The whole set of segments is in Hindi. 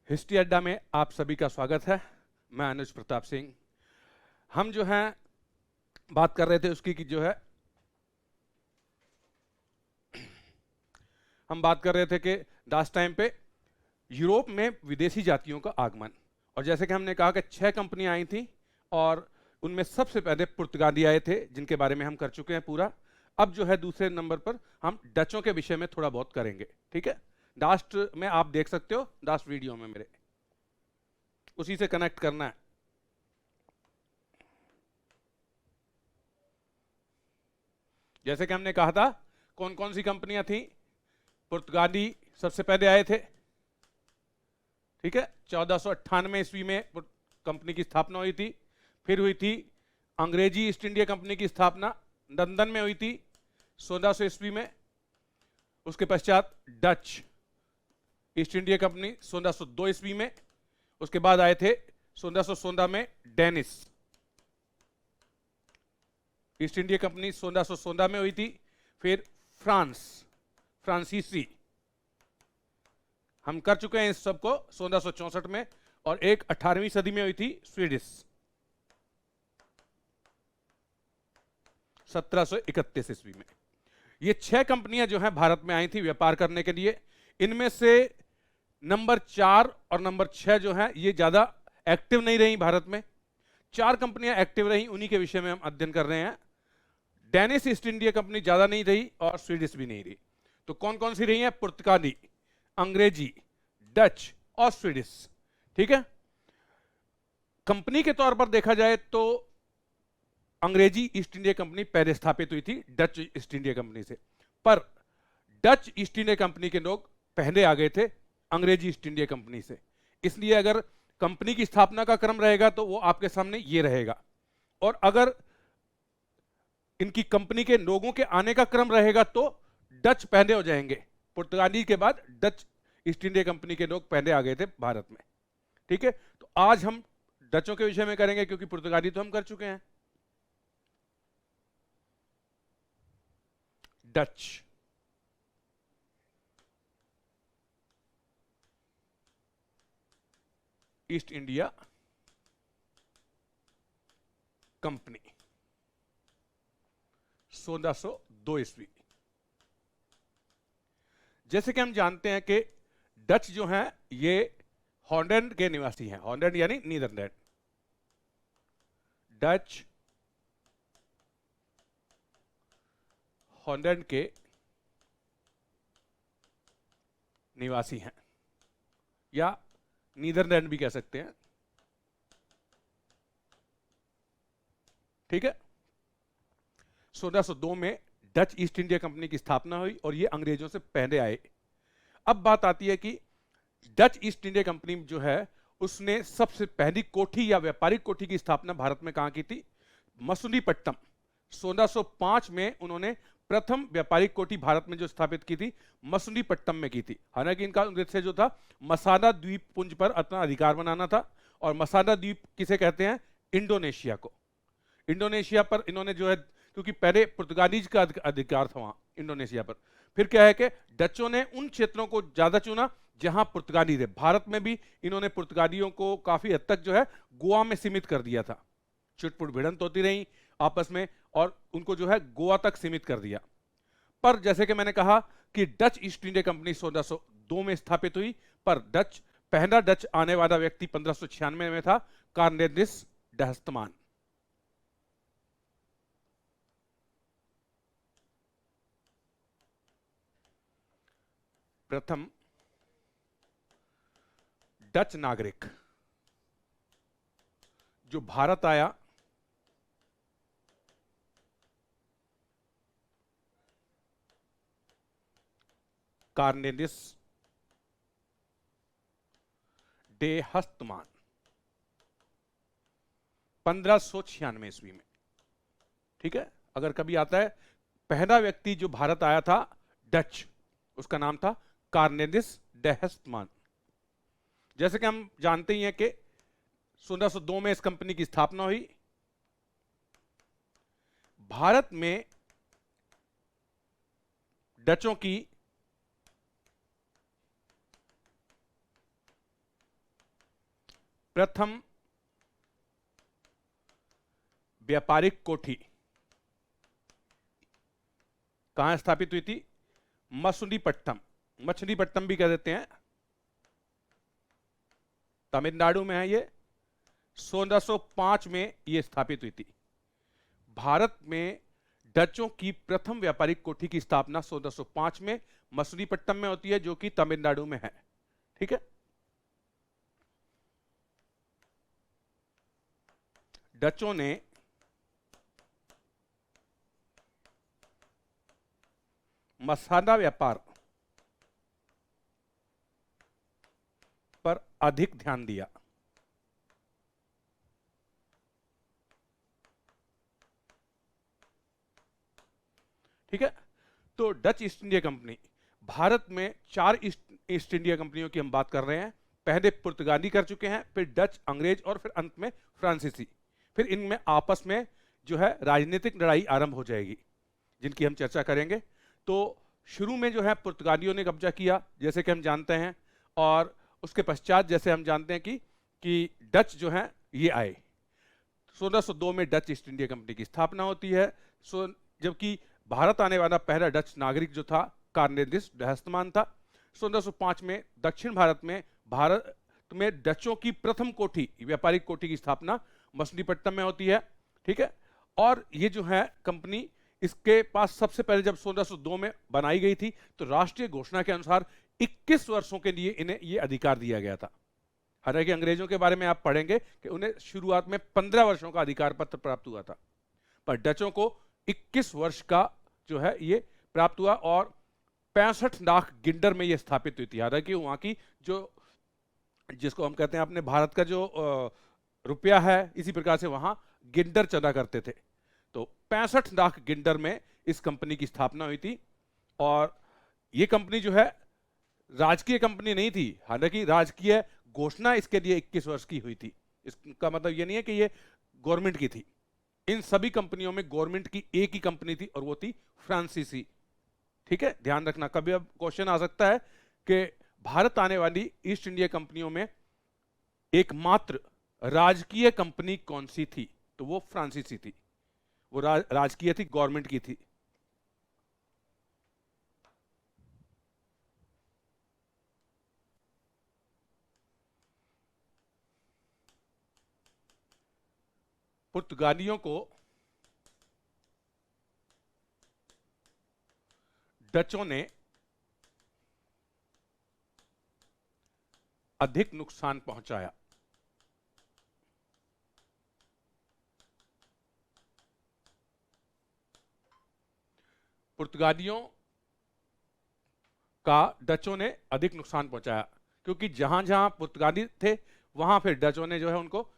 हिस्ट्री अड्डा में आप सभी का स्वागत है। मैं अनुज प्रताप सिंह। हम जो हैं बात कर रहे थे उसकी कि जो है हम बात कर रहे थे कि लास्ट टाइम पे यूरोप में विदेशी जातियों का आगमन, और जैसे कि हमने कहा कि 6 कंपनियां आई थी और उनमें सबसे पहले पुर्तगाली आए थे जिनके बारे में हम कर चुके हैं पूरा। अब जो है दूसरे नंबर पर हम डचों के विषय में थोड़ा बहुत करेंगे, ठीक है। लास्ट में आप देख सकते हो, लास्ट वीडियो में मेरे उसी से कनेक्ट करना है। जैसे कि हमने कहा था कौन कौन सी कंपनियां थी। पुर्तगाली सबसे पहले आए थे, ठीक है। 1498 ईस्वी में कंपनी की स्थापना हुई थी। फिर हुई थी अंग्रेजी ईस्ट इंडिया कंपनी की स्थापना, लंदन में हुई थी 1600 ईस्वी में। उसके पश्चात डच ईस्ट इंडिया कंपनी 1602 ईस्वी में। उसके बाद आए थे 1616 में डेनिस ईस्ट इंडिया कंपनी 1616 में हुई थी। फिर फ्रांसीसी हम कर चुके हैं इस सबको 1664 में, और एक 18वीं सदी में हुई थी स्वीडिश 1731 ईस्वी में। ये 6 कंपनियां जो हैं भारत में आई थी व्यापार करने के लिए। इनमें से नंबर 4 और नंबर 6 जो है ये ज्यादा एक्टिव नहीं रही भारत में। 4 कंपनियां एक्टिव रही, उन्हीं के विषय में हम अध्ययन कर रहे हैं। डेनिस ईस्ट इंडिया कंपनी ज्यादा नहीं रही और स्वीडिश भी नहीं रही। तो कौन कौन सी रही है? पुर्तगाली, अंग्रेजी, डच और स्वीडिश, ठीक है। कंपनी के तौर पर देखा जाए तो अंग्रेजी ईस्ट इंडिया कंपनी पहले स्थापित हुई थी डच ईस्ट इंडिया कंपनी से, पर डच ईस्ट इंडिया कंपनी के लोग पहले आ गए थे अंग्रेजी ईस्ट इंडिया कंपनी से। इसलिए अगर कंपनी की स्थापना का क्रम रहेगा तो वो आपके सामने ये रहेगा, और अगर इनकी कंपनी के लोगों के आने का क्रम रहेगा तो डच पहले हो जाएंगे। पुर्तगाली के बाद डच ईस्ट इंडिया कंपनी के लोग पहले आ गए थे भारत में, ठीक है। तो आज हम डचों के विषय में करेंगे क्योंकि पुर्तगाली तो हम कर चुके हैं। डच ईस्ट इंडिया कंपनी 1602 ईस्वी। जैसे कि हम जानते हैं कि डच जो हैं ये हॉलैंड के निवासी हैं। हॉलैंड यानी नीदरलैंड। डच हॉलैंड के निवासी हैं, या नीदरलैंड भी कह सकते हैं, ठीक है। 1602 में डच ईस्ट इंडिया कंपनी की स्थापना हुई और ये अंग्रेजों से पहले आए। अब बात आती है कि डच ईस्ट इंडिया कंपनी जो है उसने सबसे पहली कोठी या व्यापारिक कोठी की स्थापना भारत में कहां की थी? मसूलीपट्टनम। 1605 में उन्होंने प्रथम व्यापारिक कोठी भारत में जो स्थापित की थी मसूलीपट्टनम में की थी। हालांकि इनका उद्देश्य जो था मसाला द्वीप पुंज पर अपना अधिकार बनाना था, और मसाला द्वीप किसे कहते हैं? इंडोनेशिया को। इंडोनेशिया पर इन्होंने जो है, क्योंकि पहले पुर्तगालीज का अधिकार था वहां इंडोनेशिया पर, फिर क्या है कि डचों ने उन क्षेत्रों को ज्यादा चुना जहां पुर्तगाली थे। भारत में भी इन्होंने पुर्तगालियों को काफी हद तक जो है गोवा में सीमित कर दिया था। चुटपुट भिड़ंत होती रही आपस में और उनको जो है गोवा तक सीमित कर दिया। पर जैसे कि मैंने कहा कि डच ईस्ट इंडिया कंपनी 1602 में स्थापित हुई, पर पहला डच आने वाला व्यक्ति 1596 में था, कार्नेलिस डहस्तमान। प्रथम डच नागरिक जो भारत आया कार्नेलिस डे हस्तमान 1596 ईस्वी में, ठीक है। अगर कभी आता है पहला व्यक्ति जो भारत आया था डच, उसका नाम था कार्नेलिस डे हस्तमान। जैसे कि हम जानते ही हैं कि 1602 में इस कंपनी की स्थापना हुई। भारत में डचों की प्रथम व्यापारिक कोठी कहां स्थापित हुई थी? मछलीपट्टनम, मछलीपट्टनम भी कह देते हैं, तमिलनाडु में है ये। 1605 में ये स्थापित हुई थी। भारत में डचों की प्रथम व्यापारिक कोठी की स्थापना 1605 में मछलीपट्टनम में होती है, जो कि तमिलनाडु में है। ठीक है, डचों ने मसाला व्यापार पर अधिक ध्यान दिया। ठीक है, तो Dutch east India company, Bharat में 4 ईस्ट इंडिया कंपनियों की हम बात कर रहे हैं। पहले पुर्तगाली कर चुके हैं, फिर डच, अंग्रेज और फिर अंत में फ्रांसीसी। फिर इनमें आपस में जो है राजनीतिक लड़ाई आरंभ हो जाएगी, जिनकी हम चर्चा करेंगे। तो शुरू में जो है पुर्तगालियों ने कब्जा किया, जैसे कि हम जानते हैं, और उसके पश्चात जैसे हम जानते हैं कि डच जो है ये आए। 1602 में डच ईस्ट इंडिया कंपनी की स्थापना होती है। जबकि भारत आने वाला पहला डच नागरिक जो था कार्नेलियस डहस्तमान था। 1605 में दक्षिण भारत में डचों की प्रथम कोठी, व्यापारिक कोठी की स्थापना मछलीपट्टनम में होती है। ठीक है, और ये जो है कंपनी, इसके पास सबसे पहले जब 1602 में बनाई गई थी, तो राष्ट्रीय घोषणा के अनुसार 21 वर्षों के लिए इन्हें ये अधिकार दिया गया था। हालांकि अंग्रेजों के बारे में आप पढ़ेंगे कि उन्हें शुरुआत में 15 वर्षों का अधिकार पत्र प्राप्त हुआ था, पर डचों को 21 वर्ष का जो है ये प्राप्त हुआ, और 65 लाख गिंडर में ये स्थापित हुई थी। हालांकि वहां की जो, जिसको हम कहते हैं अपने भारत का जो रुपया है, इसी प्रकार से वहां गिंडर चला करते थे। तो 65 लाख गिंडर में इस कंपनी की स्थापना हुई थी। और ये कंपनी जो है राजकीय कंपनी नहीं थी, हालांकि राजकीय घोषणा इसके लिए 21 वर्ष की हुई थी। इसका मतलब ये नहीं है कि ये गवर्नमेंट की थी। इन सभी कंपनियों में गवर्नमेंट की एक ही कंपनी थी, और वो थी फ्रांसीसी। ठीक है, ध्यान रखना, कभी अब क्वेश्चन आ सकता है कि भारत आने वाली ईस्ट इंडिया कंपनियों में एकमात्र राजकीय कंपनी कौन सी थी? तो वो फ्रांसीसी थी, वो राजकीय थी, गवर्नमेंट की थी। पुर्तगालियों को डचों ने अधिक नुकसान पहुंचाया। पुर्तगालियों का डचों ने अधिक नुकसान पहुंचाया, क्योंकि जहां जहां पुर्तगाली थे, वहां फिर डचों ने जो है उनको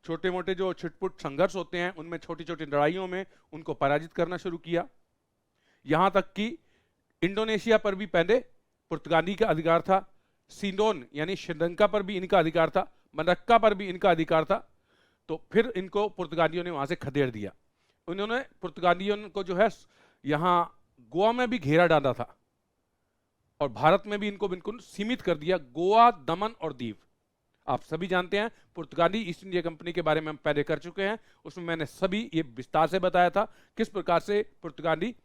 छोटे मोटे जो छिटपुट संघर्ष होते हैं, उनमें छोटी छोटी लड़ाइयों में उनको पराजित करना शुरू किया। यहां तक कि इंडोनेशिया पर भी पहले पुर्तगाली का अधिकार था, सिलोन यानी श्रीलंका पर भी इनका अधिकार था, मलक्का पर भी इनका अधिकार था। तो फिर इनको पुर्तगालियों ने वहां से खदेड़ दिया। उन्होंने पुर्तगालियों को जो है यहां गोवा में भी घेरा डाला था, और भारत में भी इनको बिल्कुल सीमित कर दिया। गोवा, दमन और दीव, आप सभी जानते हैं, पुर्तगाली ईस्ट इंडिया कंपनी के बारे में हम पहले कर चुके हैं। उसमें मैंने सभी ये विस्तार से बताया था किस प्रकार से पुर्तगाली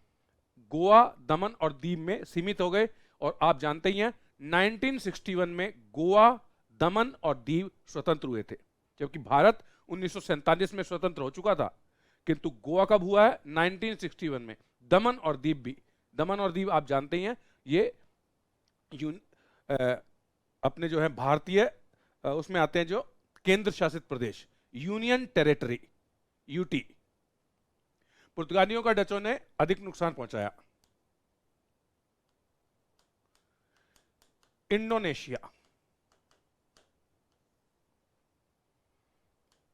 गोवा, दमन और दीव में सीमित हो गए। और आप जानते ही हैं 1961 में गोवा, दमन और दीव स्वतंत्र हुए थे, जबकि भारत 1947 में स्वतंत्र हो चुका था। किंतु गोवा कब हुआ है? 1961 में। दमन और दीव भी, दमन और दीव आप जानते ही हैं, ये अपने जो है भारतीय उसमें आते हैं, जो केंद्र शासित प्रदेश, यूनियन टेरिटरी, यूटी। पुर्तगालियों का डचों ने अधिक नुकसान पहुंचाया। इंडोनेशिया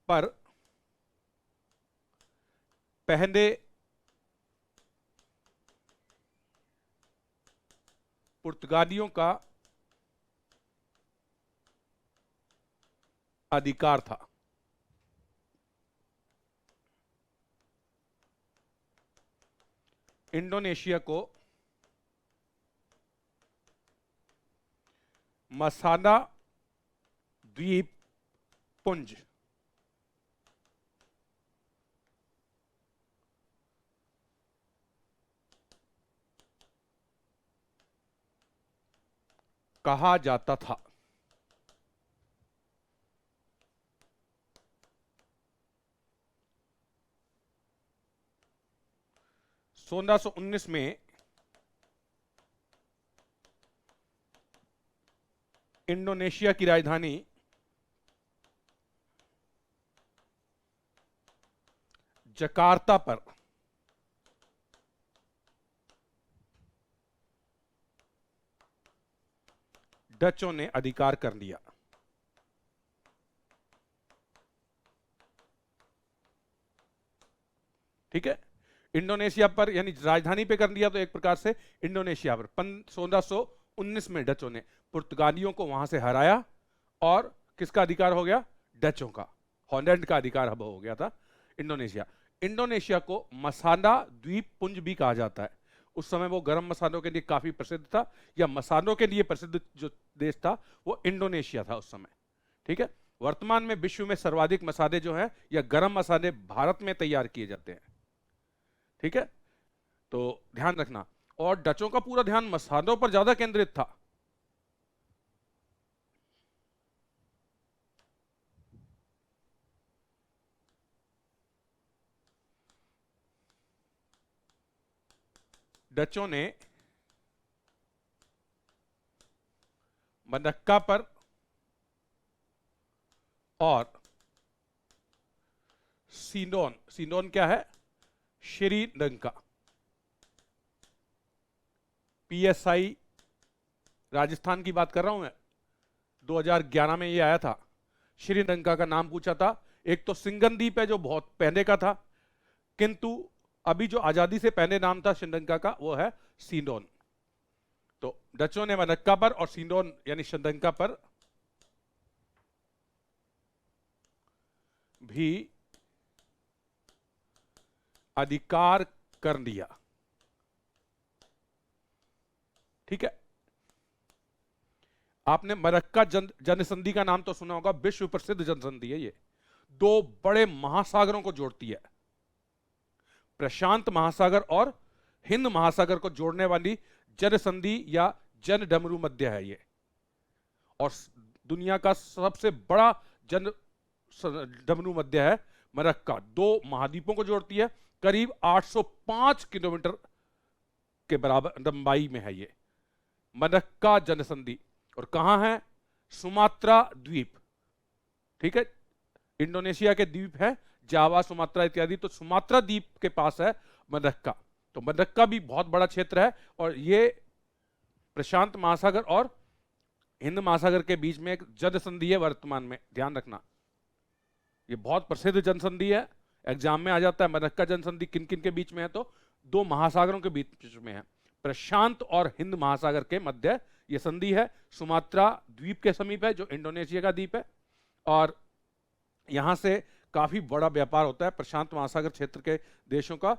पर पहले पुर्तगालियों का अधिकार था। इंडोनेशिया को मसाला द्वीप द्वीपपुंज। कहा जाता था। सोलह सौ 19 में इंडोनेशिया की राजधानी जकार्ता पर डचों ने अधिकार कर लिया। ठीक है, इंडोनेशिया पर यानी राजधानी पे कर लिया, तो एक प्रकार से इंडोनेशिया पर 1619 में डचों ने पुर्तगालियों को वहां से हराया और किसका अधिकार हो गया? डचों का। हॉलैंड का अधिकार अब हो गया था इंडोनेशिया। इंडोनेशिया को मसाला द्वीप पुंज भी कहा जाता है। उस समय वो गरम मसालों के लिए काफी प्रसिद्ध था, या मसालों के लिए प्रसिद्ध जो देश था वो इंडोनेशिया था उस समय। ठीक है, वर्तमान में विश्व में सर्वाधिक मसाले जो हैं या गरम मसाले भारत में तैयार किए जाते हैं। ठीक है, तो ध्यान रखना। और डचों का पूरा ध्यान मसालों पर ज्यादा केंद्रित था। डचों ने मलक्का पर और सिलोन, सिलोन क्या है? श्रीलंका। पीएसआई राजस्थान की बात कर रहा हूं मैं, 2011 में ये आया था। श्रीलंका का नाम पूछा था। एक तो सिंगन द्वीप है जो बहुत पहले का था, किंतु अभी जो आजादी से पहले नाम था श्रीलंका का वो है सिलोन। तो डचों ने मलक्का पर और सिलोन यानी श्रीलंका पर भी अधिकार कर लिया। ठीक है, आपने मलक्का जनसंधि का नाम तो सुना होगा, विश्व प्रसिद्ध जनसंधि है ये। दो बड़े महासागरों को जोड़ती है, प्रशांत महासागर और हिंद महासागर को जोड़ने वाली जनसंधि या जन डमरू मध्य है ये। और दुनिया का सबसे बड़ा जन डमरू मध्य है मलक्का। दो महाद्वीपों को जोड़ती है, करीब 805 किलोमीटर के बराबर लंबाई में है ये मलक्का जनसंधि। और कहां है? सुमात्रा द्वीप। ठीक है, इंडोनेशिया के द्वीप है जावा, सुमात्रा इत्यादि, तो सुमात्रा द्वीप के पास है मलक्का। तो मलक्का भी बहुत बड़ा क्षेत्र है और ये प्रशांत महासागर और हिंद महासागर के बीच में एक जनसंधि है वर्तमान में। ध्यान रखना, ये बहुत प्रसिद्ध जनसंधि है, एग्जाम में आ जाता है। मलक्का जनसंधि किन किन के बीच में है? तो दो महासागरों के बीच में है, प्रशांत और हिंद महासागर के मध्य ये संधि है। सुमात्रा द्वीप के समीप है जो इंडोनेशिया का द्वीप है, और यहां से काफी बड़ा व्यापार होता है प्रशांत महासागर क्षेत्र के देशों का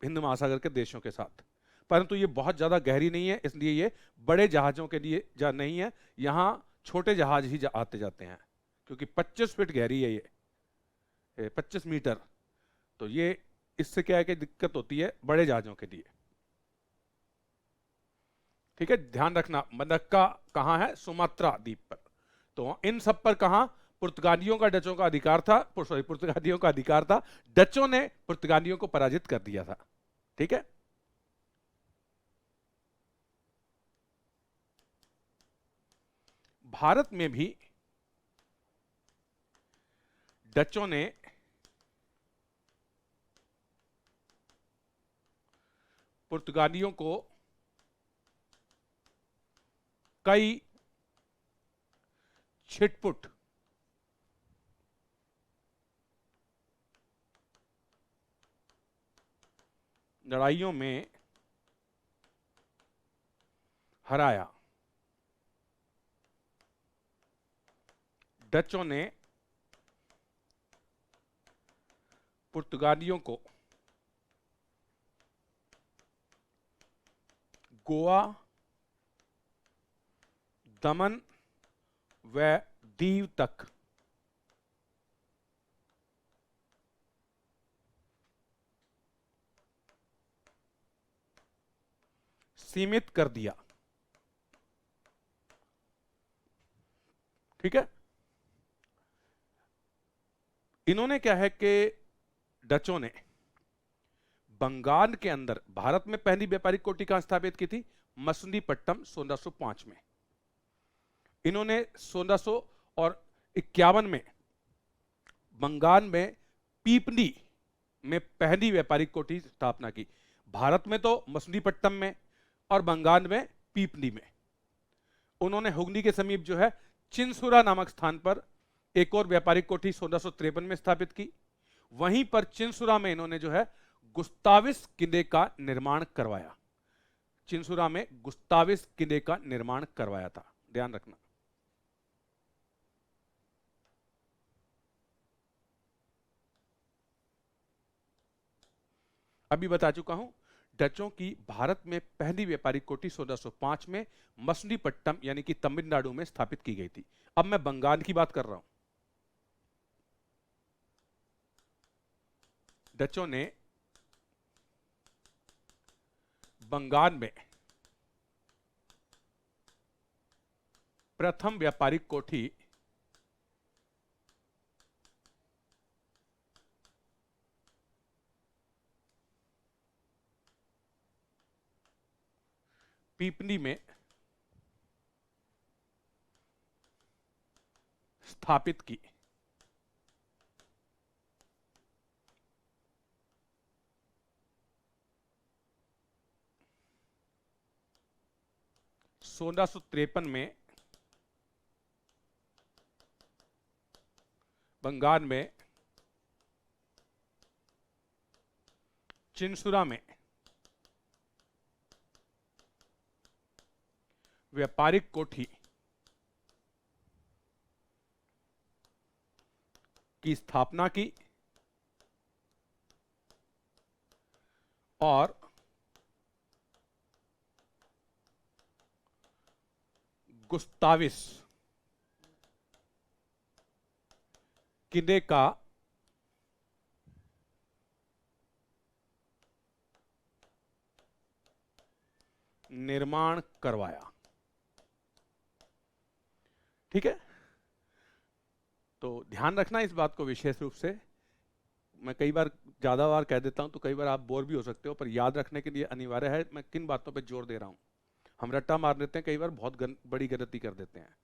हिंद महासागर के देशों के साथ। परंतु ये बहुत ज्यादा गहरी नहीं है, इसलिए ये बड़े जहाजों के लिए जा नहीं है। यहां छोटे जहाज ही आते जाते हैं, क्योंकि 25 फीट गहरी है ये, 25 मीटर। तो ये इससे क्या है कि दिक्कत होती है बड़े जहाजों के लिए। ठीक है, ध्यान रखना। मलक्का कहां है? सुमात्रा द्वीप पर। तो इन सब पर कहां पुर्तगालियों का डचों का अधिकार था, सॉरी पुर्तगालियों का अधिकार था। डचों ने पुर्तगालियों को पराजित कर दिया था। ठीक है, भारत में भी डचों ने पुर्तगालियों को कई छिटपुट लड़ाइयों में हराया। डचों ने पुर्तगालियों को गोवा, दमन व दीव तक सीमित कर दिया। ठीक है, इन्होंने क्या है कि डचों ने बंगाल के अंदर भारत में पहली व्यापारिक कोठी कहां स्थापित की थी? मसुलीपट्टम 1605 में। इन्होंने 1651 में बंगाल में पीपनी में पहली व्यापारिक कोठी स्थापना की। भारत में तो मसुलीपट्टम में और बंगाल में पीपनी में। उन्होंने हुगली के समीप जो है चिंसुरा नामक स्थान पर एक और व्यापारिक कोठी 1653 में स्थापित की। वहीं पर चिंसुरा में इन्होंने जो है गुस्ताविस किले का निर्माण करवाया। चिंसुरा में गुस्ताविस किले का निर्माण करवाया था, ध्यान रखना। अभी बता चुका हूं, डचों की भारत में पहली व्यापारिक कोठी 1605 में मसुलीपट्टम यानी कि तमिलनाडु में स्थापित की गई थी। अब मैं बंगाल की बात कर रहा हूं। डचों ने बंगाल में प्रथम व्यापारिक कोठी पीपनी में स्थापित की। सोलह सौ तिरपन में बंगाल में चिंसुरा में व्यापारिक कोठी की स्थापना की और गुस्ताविस किले का निर्माण करवाया। ठीक है, तो ध्यान रखना इस बात को विशेष रूप से। मैं कई बार ज्यादा बार कह देता हूं तो कई बार आप बोर भी हो सकते हो, पर याद रखने के लिए अनिवार्य है मैं किन बातों पे जोर दे रहा हूं। हम रट्टा मार देते हैं, कई बार बहुत बड़ी गलती कर देते हैं,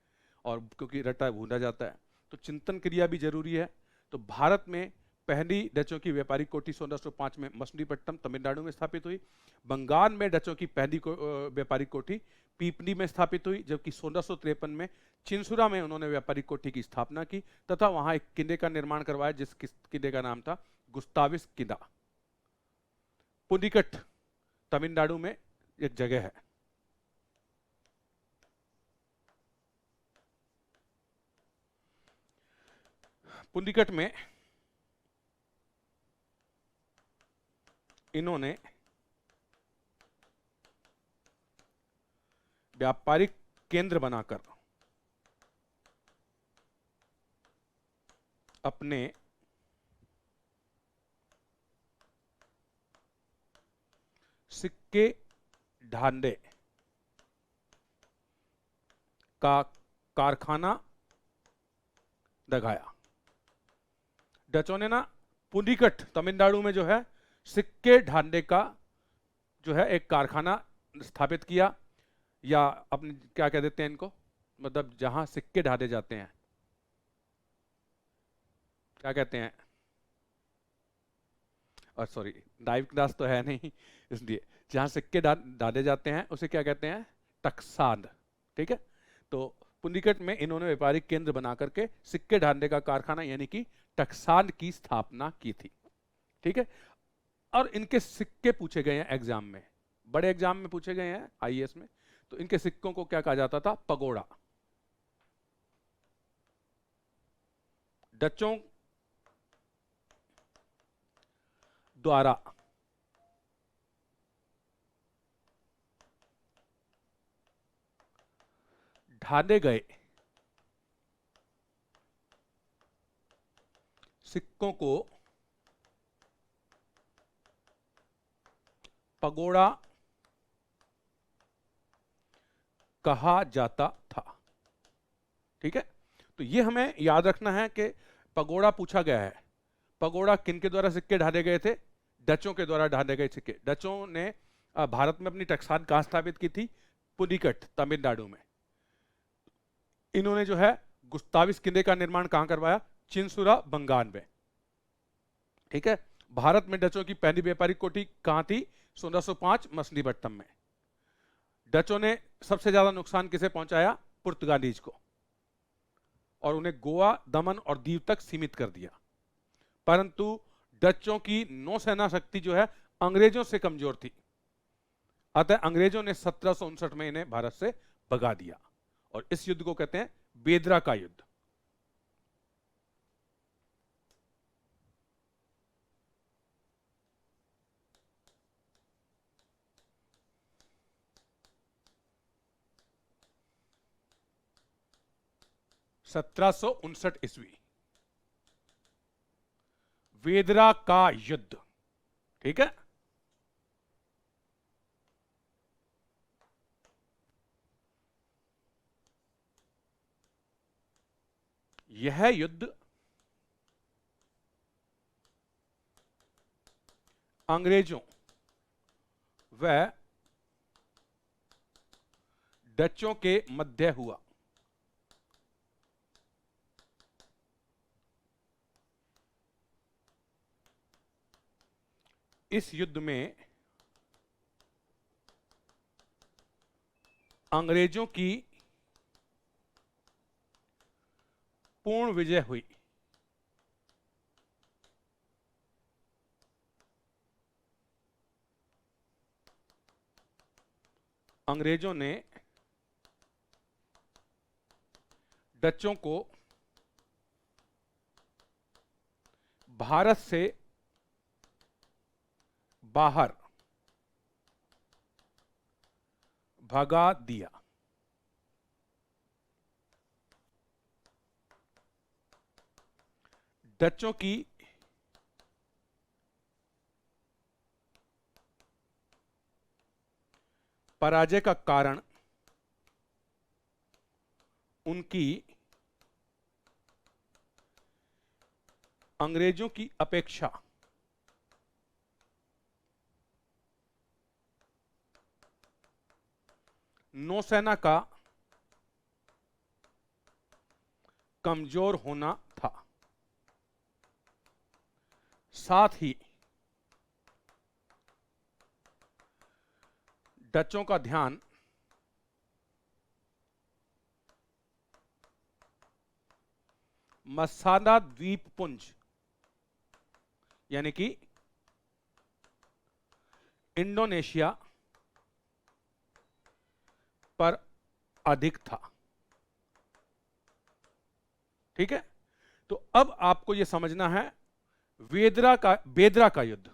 और क्योंकि रट्टा भूना जाता है तो चिंतन क्रिया भी जरूरी है। तो भारत में पहली डचों की व्यापारिक कोठी 1605 में मसुलीपट्टम तमिलनाडु में स्थापित हुई। बंगाल में डचों की पहली व्यापारिक कोठी पीपनी में स्थापित हुई, जबकि 1653 में चिंसुरा में उन्होंने व्यापारिक कोठी की स्थापना की तथा वहां एक किले का निर्माण करवाया, जिस किले का नाम था गुस्ताविस किला। पुलिकट तमिलनाडु में एक जगह है। पुलिकट में इन्होंने व्यापारिक केंद्र बनाकर अपने सिक्के ढांडे का कारखाना लगाया। डचों ने ना पुलिकट तमिलनाडु में जो है सिक्के ढांडे का जो है एक कारखाना स्थापित किया, या अपने क्या कह देते हैं इनको, मतलब जहां सिक्के ढाले जाते हैं, क्या कहते हैं, और सॉरी डाइव क्लास तो है नहीं इसलिए, जहां सिक्के डाले जाते हैं उसे क्या कहते हैं, टकसाल। ठीक है, तो पुलिकट में इन्होंने व्यापारिक केंद्र बना करके सिक्के ढालने का कारखाना यानी कि टकसाल की स्थापना की थी। ठीक है, और इनके सिक्के पूछे गए हैं एग्जाम में, बड़े एग्जाम में पूछे गए हैं आईएएस में। तो इनके सिक्कों को क्या कहा जाता था, पगोड़ा। डचों द्वारा ढाले गए सिक्कों को पगोड़ा कहा जाता था। ठीक है, तो ये हमें याद रखना है कि पगोड़ा पूछा गया है। पगोड़ा किनके द्वारा सिक्के ढाले गए थे? डचों के द्वारा ढाले गए सिक्के। डचों ने भारत में अपनी टकसाल कहां स्थापित की थी? पुलिकट, तमिलनाडु में। इन्होंने जो है गुस्ताविस किले का निर्माण कहां करवाया? चिंसुरा, बंगाल में। ठीक है, भारत में डचों की पहली व्यापारिक कोठी कहां थी? 1605 मछलीपट्टनम में। डचों ने सबसे ज्यादा नुकसान किसे पहुंचाया? पुर्तगालीज को, और उन्हें गोवा, दमन और दीव तक सीमित कर दिया। परंतु डचों की नौसेना शक्ति जो है अंग्रेजों से कमजोर थी, अतः अंग्रेजों ने 1759 में इन्हें भारत से भगा दिया, और इस युद्ध को कहते हैं बेदरा का युद्ध। ईस्वी, बेदरा का युद्ध। ठीक है, यह युद्ध अंग्रेजों व डचों के मध्य हुआ। इस युद्ध में अंग्रेजों की पूर्ण विजय हुई। अंग्रेजों ने डचों को भारत से बाहर भगा दिया। डचों की पराजय का कारण उनकी अंग्रेजों की अपेक्षा नौसेना का कमजोर होना था। साथ ही डचों का ध्यान मसाना द्वीपपुंज यानी कि इंडोनेशिया पर अधिक था। ठीक है, तो अब आपको यह समझना है बेदरा का युद्ध।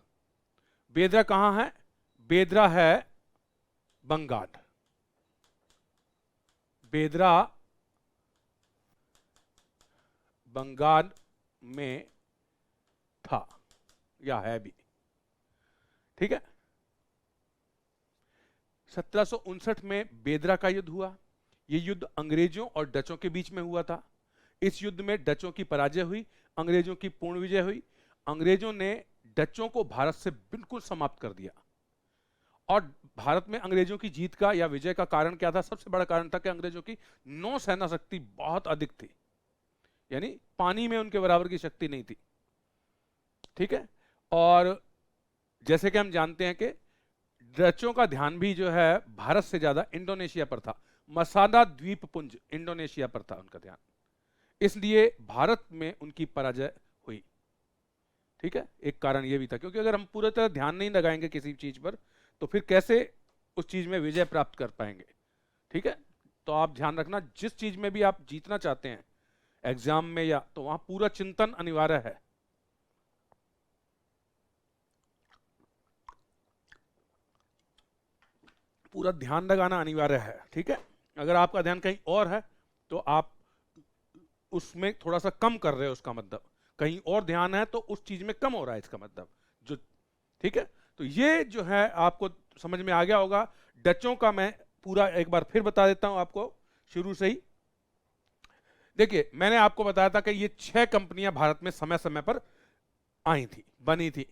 बेदरा कहां है? बेदरा है बंगाल। बेदरा बंगाल में था या है भी। ठीक है, 1759 में बेदरा का युद्ध हुआ। यह युद्ध अंग्रेजों और डचों के बीच में हुआ था। इस युद्ध में डचों की पराजय हुई, अंग्रेजों की पूर्ण विजय हुई। अंग्रेजों ने डचों को भारत से बिल्कुल समाप्त कर दिया। और भारत में अंग्रेजों की जीत का या विजय का कारण क्या था? सबसे बड़ा कारण था कि अंग्रेजों की नौसेना शक्ति बहुत अधिक थी, यानी पानी में उनके बराबर की शक्ति नहीं थी। ठीक है, और जैसे कि हम जानते हैं कि डचों का ध्यान भी जो है भारत से ज्यादा इंडोनेशिया पर था। मसाना द्वीपपुंज इंडोनेशिया पर था उनका ध्यान, इसलिए भारत में उनकी पराजय हुई। ठीक है, एक कारण यह भी था, क्योंकि अगर हम पूरी तरह ध्यान नहीं लगाएंगे किसी चीज पर तो फिर कैसे उस चीज में विजय प्राप्त कर पाएंगे। ठीक है, तो आप ध्यान रखना, जिस चीज में भी आप जीतना चाहते हैं एग्जाम में या, तो वहां पूरा चिंतन अनिवार्य है। पूरा ध्यान लगाना अनिवार्य है। ठीक है, अगर आपका ध्यान कहीं और है तो आप उसमें थोड़ा सा कम कर रहे हो, उसका मतलब कहीं और ध्यान है तो उस चीज में कम हो रहा है, इसका मतलब जो। ठीक है, तो ये जो है आपको समझ में आ गया होगा। डचों का मैं पूरा एक बार फिर बता देता हूं आपको शुरू से ही। देखिए, मैंने आपको बताया था कि ये 6 कंपनियां भारत में समय समय पर आई थी, बनी थी।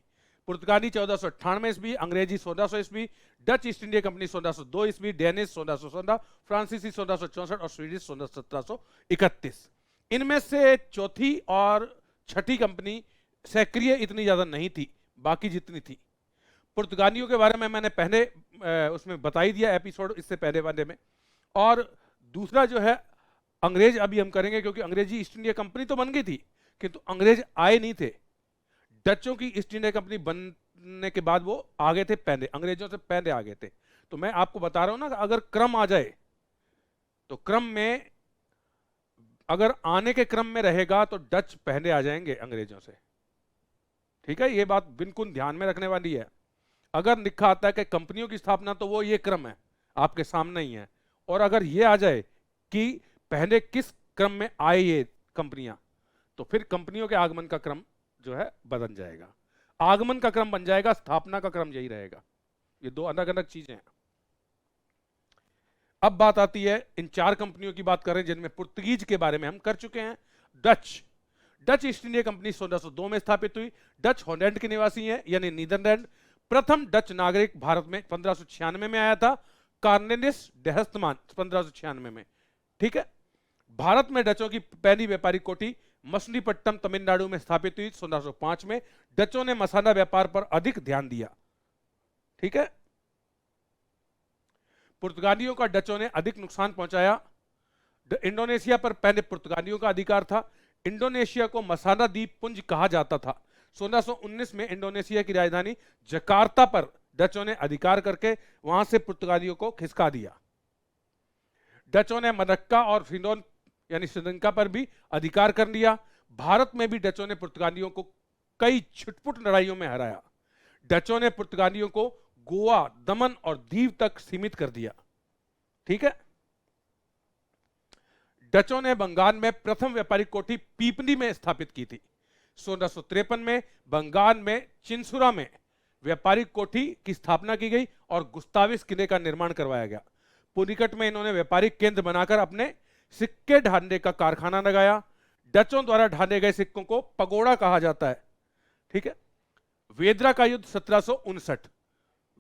पुर्तगाली 1498 ईस्वी, अंग्रेजी 1600 ईस्वी, डच ईस्ट इंडिया कंपनी 1602 ईस्वी, डेनिश 1616, फ्रांसीसी 1664 और स्वीडिश 1731। इनमें से चौथी और छठी कंपनी सक्रिय इतनी ज्यादा नहीं थी, बाकी जितनी थी। पुर्तगालियों के बारे में मैंने पहले उसमें बता ही दिया एपिसोड इससे पहले वाले में। और दूसरा जो है अंग्रेज अभी हम करेंगे, क्योंकि अंग्रेजी ईस्ट इंडिया कंपनी तो बन गई थी किंतु अंग्रेज आए नहीं थे। डचों की ईस्ट इंडिया कंपनी बनने के बाद वो आगे थे, पहले अंग्रेजों से पहले आगे थे। तो मैं आपको बता रहा हूं ना, अगर क्रम आ जाए तो क्रम में अगर आने के क्रम में रहेगा तो डच पहले आ जाएंगे अंग्रेजों से। ठीक है, ये बात बिल्कुल ध्यान में रखने वाली है। अगर लिखा आता है कि कंपनियों की स्थापना, तो वो ये क्रम है आपके सामने ही है। और अगर ये आ जाए कि पहले किस क्रम में आए ये कंपनियां, तो फिर कंपनियों के आगमन का क्रम जो है बदल जाएगा। आगमन का क्रम बन जाएगा, स्थापना का क्रम यही रहेगा। ये दो अलग अलग चीजें हैं। अब बात आती है इन 4 कंपनियों की बात करें जिनमें पुर्तगीज के बारे में हम कर चुके हैं। डच ईस्ट इंडिया कंपनी 1602 में स्थापित हुई। डच हॉलैंड के निवासी हैं, यानी नीदरलैंड। प्रथम डच नागरिक भारत में 1596 में आया था, कार्नेलियस डे हस्तमान 1596 में। ठीक है, भारत में डचों की पहली व्यापारिक कोठी मछलीपट्टनम तमिलनाडु में स्थापित हुई 1605 में। डचों ने मसाला व्यापार पर अधिक ध्यान दिया। ठीक है, पुर्तगालियों का डचों ने अधिक नुकसान पहुंचाया। इंडोनेशिया पर पहले पुर्तगालियों का अधिकार था। इंडोनेशिया को मसाला द्वीप पुंज कहा जाता था। 1619 में इंडोनेशिया की राजधानी जकार्ता पर डचों ने अधिकार करके वहां से पुर्तगालियों को खिसका दिया। डचों ने मलक्का और फिनोन यानी श्रीलंका पर भी अधिकार कर लिया। भारत में भी डचों ने पुर्तगालियों को कई छुटपुट लड़ाइयों में हराया। डचों ने पुर्तगालियों को गोवा, दमन और दीव तक सीमित कर दिया। ठीक है, डचों ने बंगाल में प्रथम व्यापारिक कोठी पीपली में स्थापित की थी। 1653 में बंगाल में चिंसुरा में व्यापारिक कोठी की स्थापना की गई और गुस्ताविस किले का निर्माण करवाया गया। पुलिकट में इन्होंने व्यापारिक केंद्र बनाकर अपने सिक्के ढालने का कारखाना लगाया। डचों द्वारा ढाले गए सिक्कों को पगोड़ा कहा जाता है। ठीक है, वेदरा का युद्ध 1759,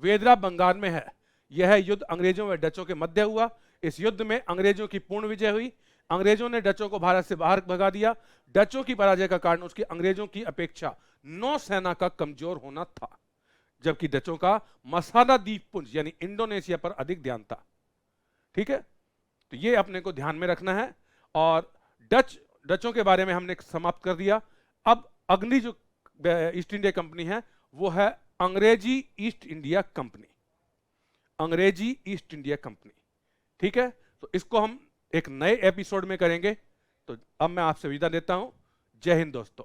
वेदरा बंगाल में है। यह युद्ध अंग्रेजों व डचों के मध्य हुआ। इस युद्ध में अंग्रेजों की पूर्ण विजय हुई। अंग्रेजों ने डचों को भारत से बाहर भगा दिया। डचों की पराजय का कारण उसकी अंग्रेजों की अपेक्षा नौसेना का कमजोर होना था, जबकि डचों का मसाला द्वीपपुंज यानी इंडोनेशिया पर अधिक ध्यान था। ठीक है, तो ये अपने को ध्यान में रखना है। और डचों के बारे में हमने समाप्त कर दिया। अब अगली जो ईस्ट इंडिया कंपनी है वो है अंग्रेजी ईस्ट इंडिया कंपनी। अंग्रेजी ईस्ट इंडिया कंपनी। ठीक है, तो इसको हम एक नए एपिसोड में करेंगे। तो अब मैं आपसे विदा लेता हूं। जय हिंद दोस्तों।